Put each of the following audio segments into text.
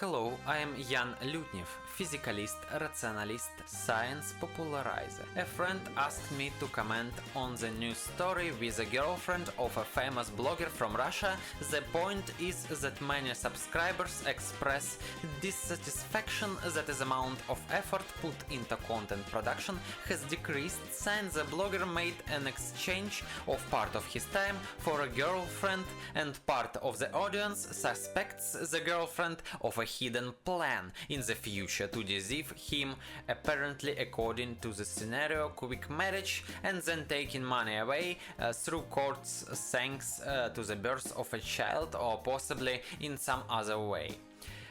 Hello, I am Jan Lutnev, physicalist, rationalist, science popularizer. A friend asked me to comment on the news story with a girlfriend of a famous blogger from Russia. The point is that many subscribers express dissatisfaction that the amount of effort put into content production has decreased since the blogger made an exchange of part of his time for a girlfriend, and part of the audience suspects the girlfriend of a hidden plan in the future to deceive him, apparently according to the scenario quick marriage and then taking money away through courts thanks to the birth of a child or possibly in some other way.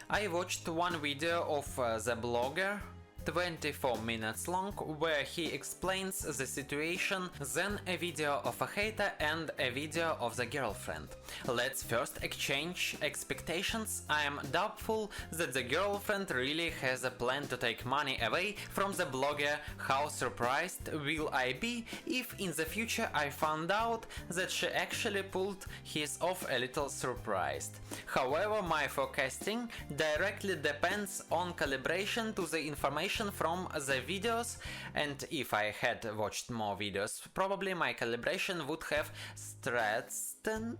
I watched one video of the blogger, 24 minutes long, where he explains the situation, then a video of a hater and a video of the girlfriend. Let's first exchange expectations. I am doubtful that the girlfriend really has a plan to take money away from the blogger. How surprised will I be if in the future I found out that she actually pulled his off? A little surprised. However, my forecasting directly depends on calibration to the information from the videos, and if I had watched more videos, probably my calibration would have strengthened,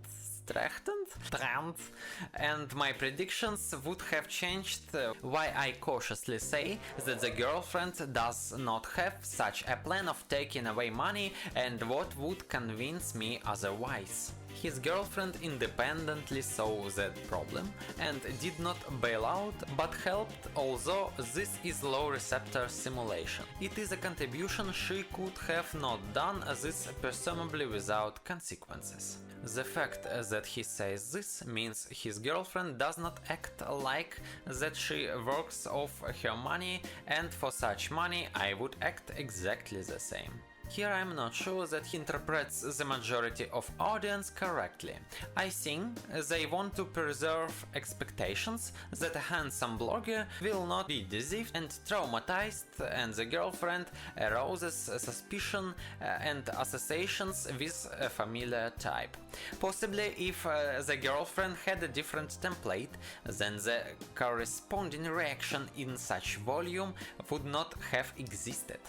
and my predictions would have changed. Why I cautiously say that the girlfriend does not have such a plan of taking away money, and what would convince me otherwise. His girlfriend independently saw that problem and did not bail out, but helped, although this is low receptor simulation. It is a contribution she could have not done this presumably without consequences. The fact that he says this means his girlfriend does not act like that she works off her money, and for such money I would act exactly the same. Here I am not sure that he interprets the majority of audience correctly. I think they want to preserve expectations that a handsome blogger will not be deceived and traumatized, and the girlfriend arouses suspicion and associations with a familiar type. Possibly if the girlfriend had a different template, then the corresponding reaction in such volume would not have existed.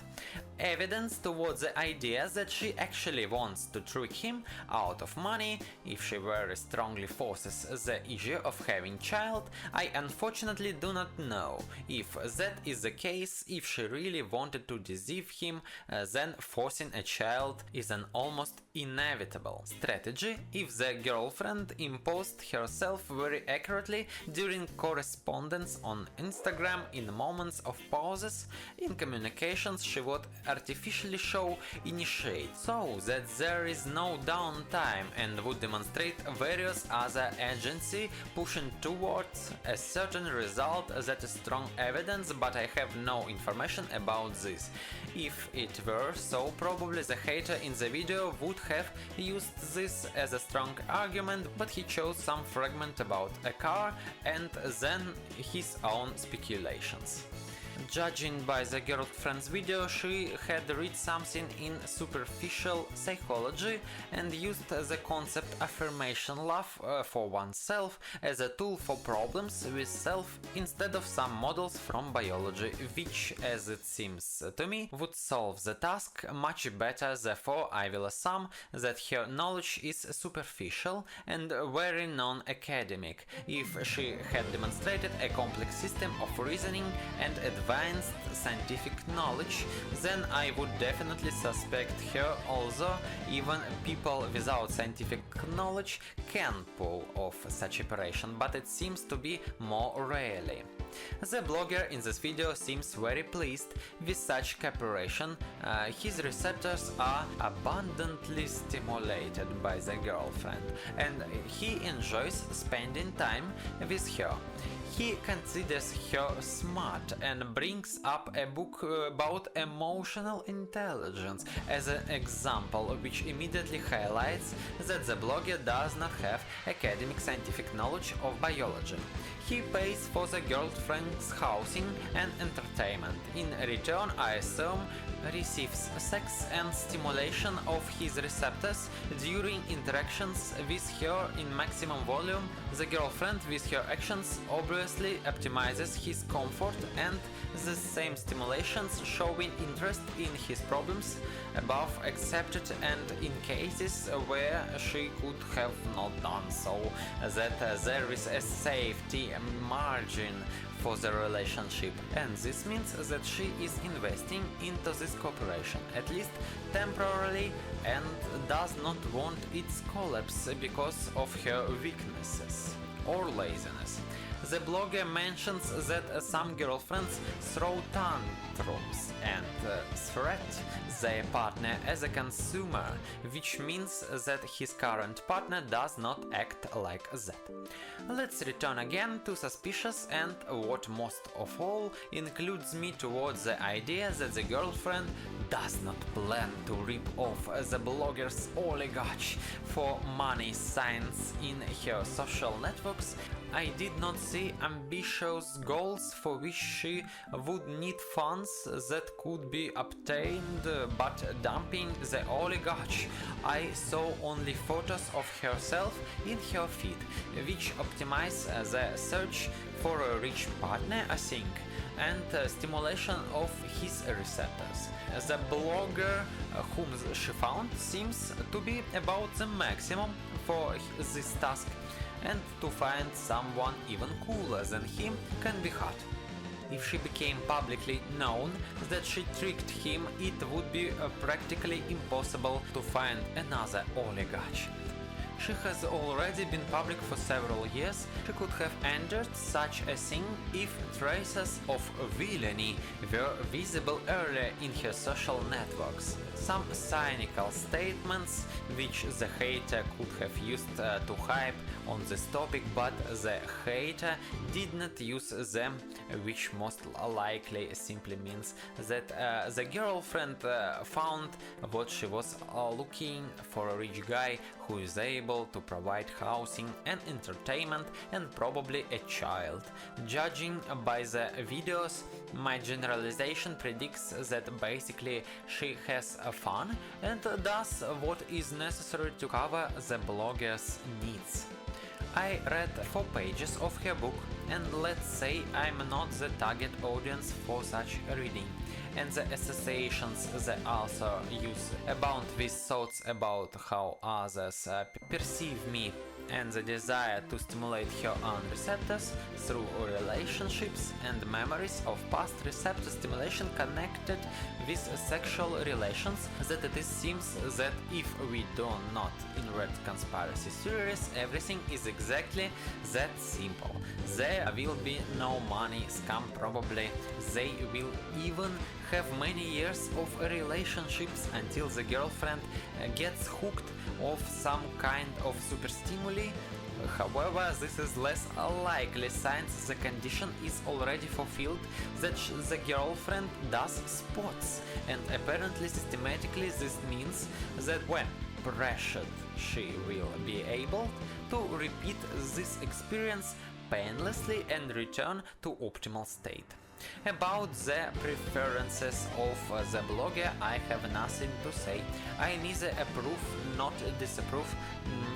Evidence towards the idea that she actually wants to trick him out of money, if she very strongly forces the issue of having child, I unfortunately do not know. If that is the case, if she really wanted to deceive him, then forcing a child is an almost inevitable strategy if the girlfriend imposed herself very accurately during correspondence on Instagram. In moments of pauses in communications she would artificially show initiate, so that there is no downtime, and would demonstrate various other agency pushing towards a certain result. That is strong evidence, but I have no information about this. If it were so, probably the hater in the video would have used this as a strong argument, but he chose some fragment about a car and then his own speculations. Judging by the girlfriend's video, she had read something in superficial psychology and used the concept affirmation love for oneself as a tool for problems with self instead of some models from biology, which, as it seems to me, would solve the task much better. Therefore, I will assume that her knowledge is superficial and very non-academic. If she had demonstrated a complex system of reasoning and advanced scientific knowledge, then I would definitely suspect her, although even people without scientific knowledge can pull off such operation, but it seems to be more rarely. The blogger in this video seems very pleased with such cooperation. His receptors are abundantly stimulated by the girlfriend, and he enjoys spending time with her. He considers her smart and brings up a book about emotional intelligence as an example, which immediately highlights that the blogger does not have academic scientific knowledge of biology. He pays for the girlfriend's housing and entertainment. In return, I assume, receives sex and stimulation of his receptors during interactions with her in maximum volume. The girlfriend, with her actions, obviously optimizes his comfort and the same stimulations, showing interest in his problems above accepted, and in cases where she could have not done so, that there is a safety margin for the relationship, and this means that she is investing into this cooperation, at least temporarily, and does not want its collapse because of her weaknesses or laziness. The blogger mentions that some girlfriends throw tantrums and threat their partner as a consumer, which means that his current partner does not act like that. Let's return again to suspicious, and what most of all includes me towards the idea that the girlfriend does not plan to rip off the blogger's oligarch for money signs in her social networks. I did not see ambitious goals for which she would need funds that could be obtained but dumping the oligarch. I saw only photos of herself in her feed, which optimize the search for a rich partner, I think, and stimulation of his receptors. The blogger whom she found seems to be about the maximum for this task, and to find someone even cooler than him can be hard. If she became publicly known that she tricked him, it would be practically impossible to find another oligarch. She has already been public for several years. She could have entered such a thing if traces of villainy were visible earlier in her social networks. Some cynical statements which the hater could have used to hype on this topic, but the hater did not use them, which most likely simply means that the girlfriend found what she was looking for: a rich guy who is able to provide housing and entertainment and probably a child. Judging by the videos, my generalization predicts that basically she has fun and does what is necessary to cover the blogger's needs. I read 4 pages of her book, and let's say I'm not the target audience for such reading, and the associations the author use abound with thoughts about how others perceive me, and the desire to stimulate her own receptors through relationships and memories of past receptor stimulation connected with sexual relations, that it seems that if we do not invert conspiracy theories, everything is exactly that simple. There will be no money scam probably, they will even have many years of relationships until the girlfriend gets hooked of some kind of super stimuli. However, this is less likely since the condition is already fulfilled that the girlfriend does sports, and apparently systematically this means that when pressured she will be able to repeat this experience painlessly and return to optimal state. About the preferences of the blogger, I have nothing to say. I neither approve nor disapprove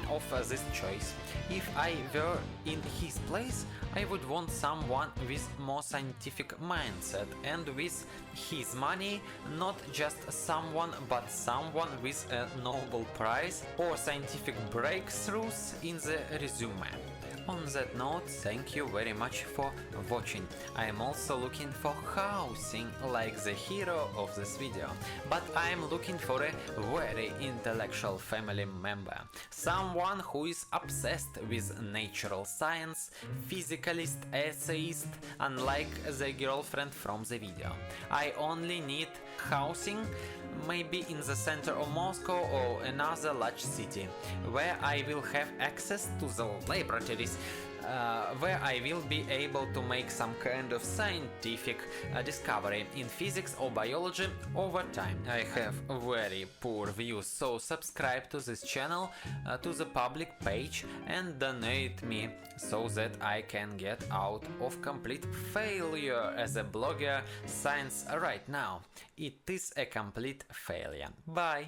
of this choice. If I were in his place, I would want someone with more scientific mindset and with his money, not just someone but someone with a Nobel Prize or scientific breakthroughs in the resume. On that note, thank you very much for watching. I am also looking for housing like the hero of this video, but I am looking for a very intellectual family member, someone who is obsessed with natural science, physicalist, essayist, unlike the girlfriend from the video. I only need housing, maybe in the center of Moscow or another large city, where I will have access to the laboratories where I will be able to make some kind of scientific discovery in physics or biology over time. I have very poor views, so subscribe to this channel, to the public page, and donate me so that I can get out of complete failure as a blogger. Science right now, it is a complete failure. Bye.